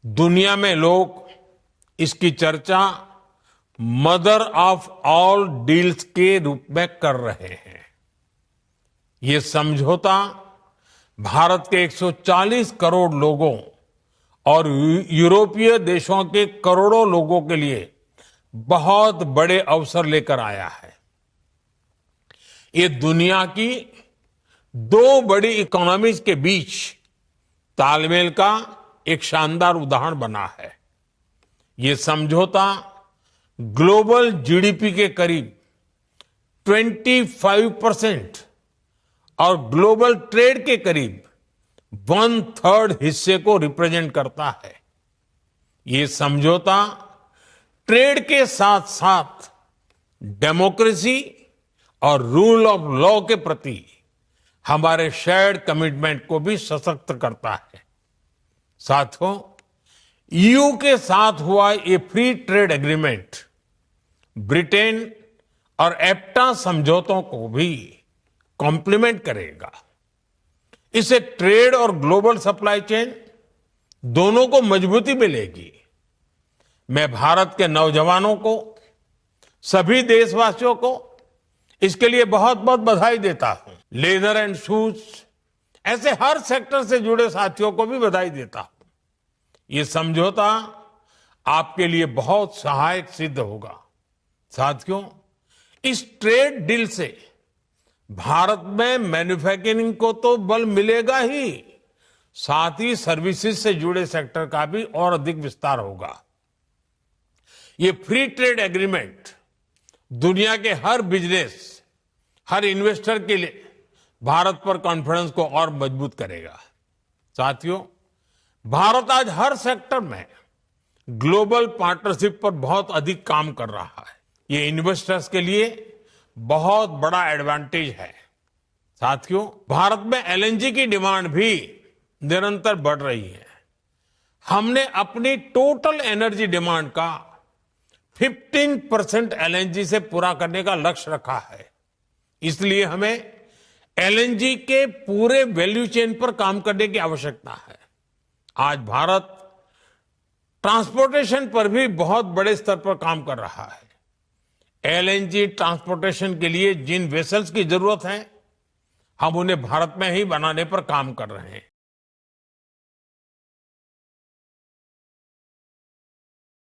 दुनिया में लोग इसकी चर्चा मदर ऑफ ऑल डील्स के रूप में कर रहे हैं। ये समझौता भारत के 140 करोड़ लोगों और यूरोपीय देशों के करोड़ों लोगों के लिए बहुत बड़े अवसर लेकर आया है। ये दुनिया की दो बड़ी इकोनॉमीज के बीच तालमेल का एक शानदार उदाहरण बना है। ये समझौता ग्लोबल जीडीपी के करीब 25% और ग्लोबल ट्रेड के करीब 1/3 हिस्से को रिप्रेजेंट करता है। ये समझौता ट्रेड के साथ साथ डेमोक्रेसी और रूल ऑफ लॉ के प्रति हमारे शेयर्ड कमिटमेंट को भी सशक्त करता है। साथियों, ईयू के साथ हुआ ये फ्री ट्रेड एग्रीमेंट ब्रिटेन और एप्टा समझौतों को भी कॉम्प्लीमेंट करेगा। इससे ट्रेड और ग्लोबल सप्लाई चेन दोनों को मजबूती मिलेगी। मैं भारत के नौजवानों को, सभी देशवासियों को इसके लिए बहुत बहुत बधाई देता हूं। लेदर एंड शूज ऐसे हर सेक्टर से जुड़े साथियों को भी बधाई देता हूं। ये समझौता आपके लिए बहुत सहायक सिद्ध होगा। साथियों, इस ट्रेड डील से भारत में मैन्युफैक्चरिंग को तो बल मिलेगा ही, साथ ही सर्विसेज से जुड़े सेक्टर का भी और अधिक विस्तार होगा। ये फ्री ट्रेड एग्रीमेंट दुनिया के हर बिजनेस, हर इन्वेस्टर के लिए भारत पर कॉन्फिडेंस को और मजबूत करेगा। साथियों, भारत आज हर सेक्टर में ग्लोबल पार्टनरशिप पर बहुत अधिक काम कर रहा है। ये इन्वेस्टर्स के लिए बहुत बड़ा एडवांटेज है। साथियों, भारत में एलएनजी की डिमांड भी निरंतर बढ़ रही है। हमने अपनी टोटल एनर्जी डिमांड का 15% एलएनजी से पूरा करने का लक्ष्य रखा है। इसलिए हमें एलएनजी के पूरे वैल्यू चेन पर काम करने की आवश्यकता है। आज भारत ट्रांसपोर्टेशन पर भी बहुत बड़े स्तर पर काम कर रहा है। एलएनजी ट्रांसपोर्टेशन के लिए जिन वेसल्स की जरूरत है, हम उन्हें भारत में ही बनाने पर काम कर रहे हैं।